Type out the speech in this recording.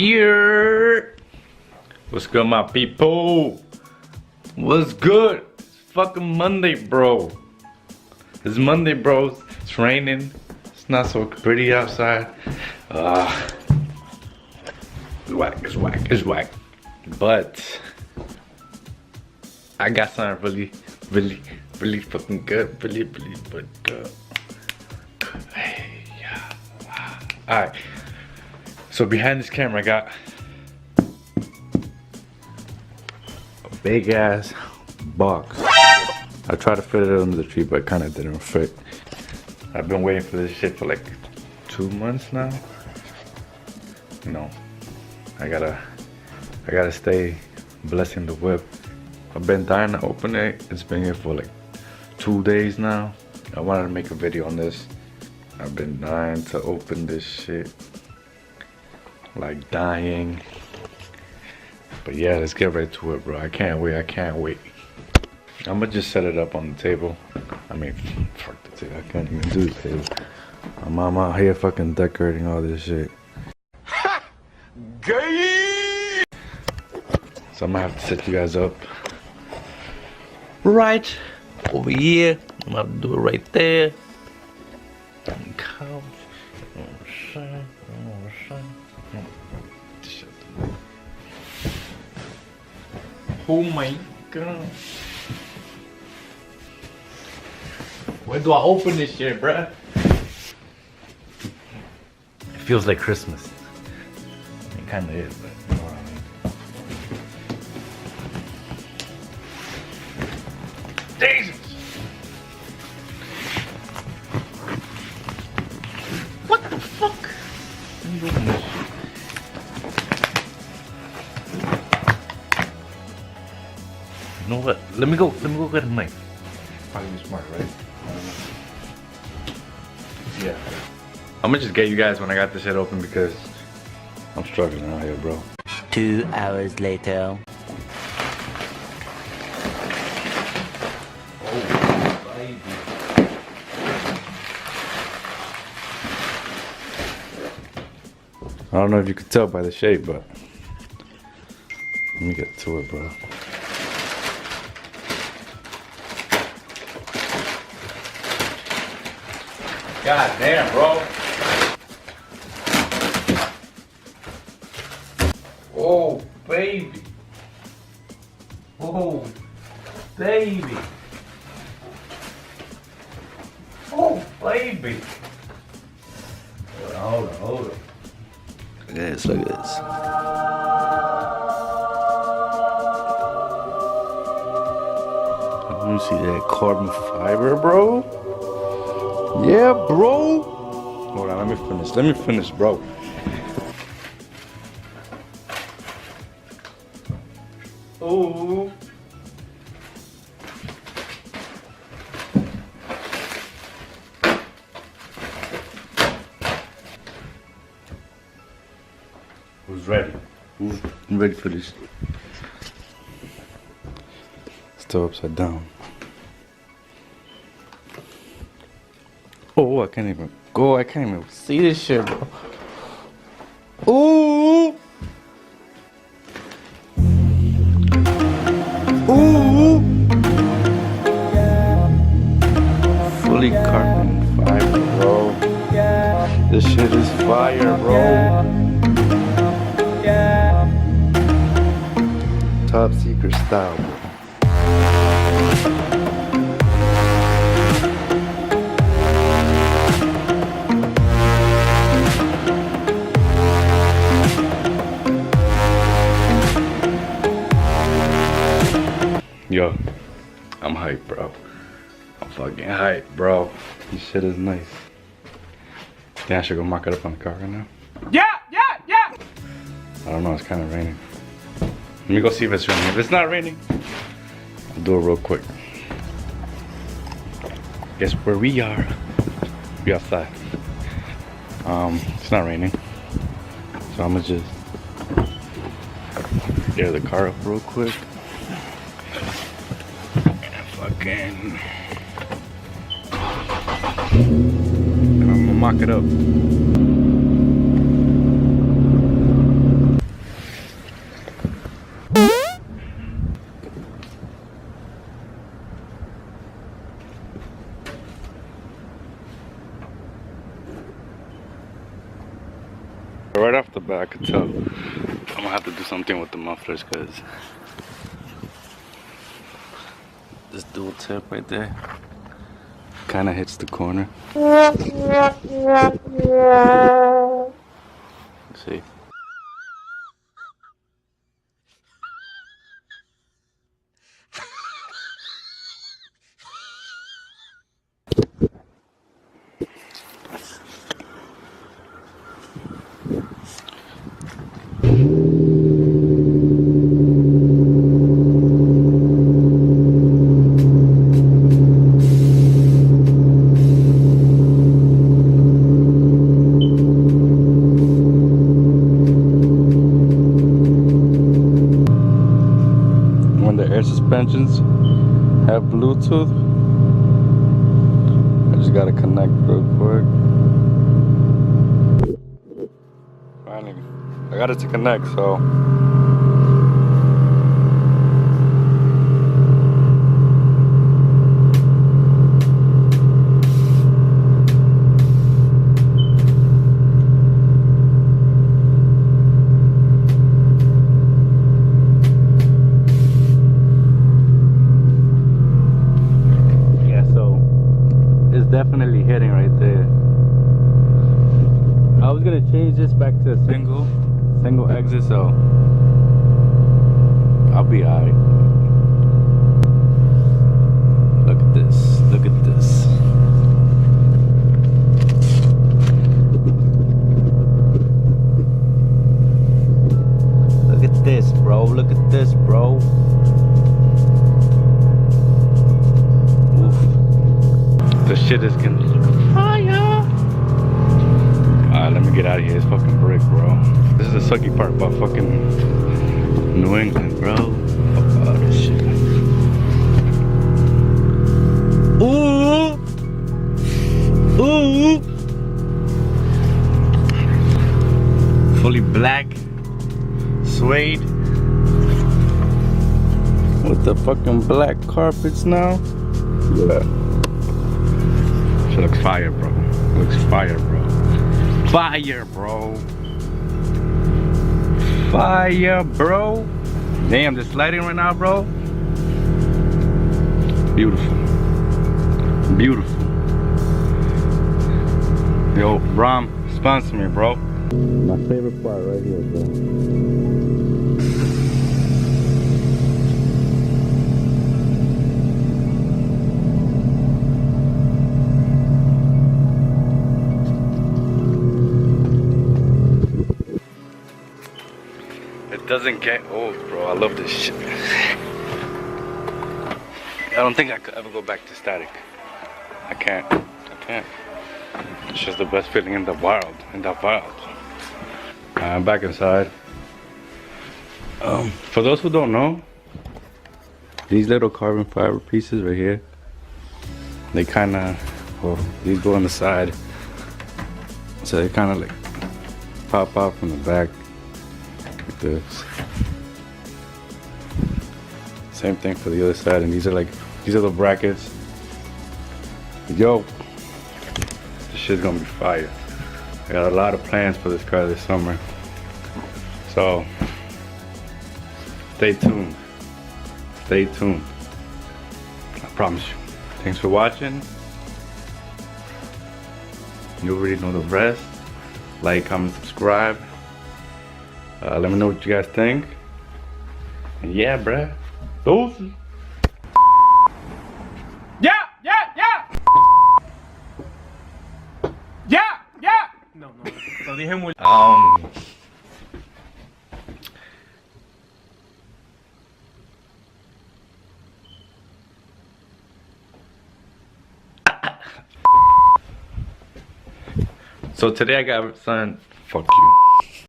Yeah. What's good, my people? What's good? It's fucking Monday, bro. It's Monday, bro. It's raining. It's not so pretty outside. It's whack, it's whack, it's whack. But I got something really fucking good. Really good. Hey, yeah. Alright. So behind this camera, I got a big ass box. I tried to fit it under the tree, but it kind of didn't fit. I've been waiting for this shit for like 2 months now. You know, I gotta stay blessing the whip. I've been dying to open it. It's been here for like 2 days now. I wanted to make a video on this. I've been dying to open this shit. Like dying. But yeah, let's get right to it, bro. I can't wait. I'm gonna just set it up on the table. I mean, fuck the table. I can't even do the table. I'm out here fucking decorating all this shit. Ha! Gay! So I'm gonna have to set you guys up right over here. I'm gonna have to do it right there. Couch. Oh my god. Where do I open this shit, bruh? It feels like Christmas. It kinda is, but you know what I mean. Jesus! What the fuck? Let me open this shit. You know what? Let me go get a knife. Probably be smart, right? Yeah. I'm gonna just get you guys when I got this shit open because I'm struggling out here, bro. 2 hours later. Oh, baby. I don't know if you could tell by the shape, but let me get to it, bro. God damn, bro. Oh, baby. Oh, baby. Oh, baby. Hold on. Look at this, look at this. You see that carbon fiber, bro? Yeah, bro. Hold on, let me finish, bro. Oh. Who's ready? Who's ready for this? Still upside down. Oh, I can't even go. I can't even see this shit, bro. Ooh. Ooh. Fully carbon fiber, bro. This shit is fire, bro. Top secret style, bro. Yo, I'm hyped, bro. I'm fucking hyped, bro. This shit is nice. Think I should go mock it up on the car right now? Yeah! I don't know, it's kind of raining. Let me go see if it's raining. If it's not raining, I'll do it real quick. Guess where we are? We outside. It's not raining. So I'm gonna just air the car up real quick. Fucking. I'm gonna mock it up. right off the bat I could tell I'm gonna have to do something with the mufflers because this dual tip right there kind of hits the corner. Let's see. When the air suspensions have Bluetooth, I just gotta connect real quick. Finally, I got it to connect, so. Definitely hitting right there. I was gonna change this back to a single exit, so I'll be alright. Look at this, look at this. Look at this, bro, look at this, bro. The shit is getting fire. Alright, let me get out of here. It's fucking brick, bro. This is the sucky part about fucking New England, bro. Fuck all this shit. Ooh! Ooh! Fully black suede with the fucking black carpets now. Yeah. She looks fire, bro. Looks fire, bro. Fire, bro. Fire, bro. Damn, this lighting right now, bro. Beautiful. Beautiful. Yo, Brom, sponsor me, bro. My favorite part right here, bro. Doesn't get old, bro. I love this shit. I don't think I could ever go back to static. I can't. It's just the best feeling in the world. I'm back inside. For those who don't know, these little carbon fiber pieces right here, they kind of, well, these go on the side, so they kind of like pop out from the back. This. Same thing for the other side, and these are the brackets. Yo, this shit's gonna be fire. I got a lot of plans for this car this summer, so stay tuned. Stay tuned. I promise you. Thanks for watching. You already know the rest. Like, comment, subscribe. Let me know what you guys think. And yeah, bruh. Those. Yeah. No, lo dije muy. So today I got something. Fuck you.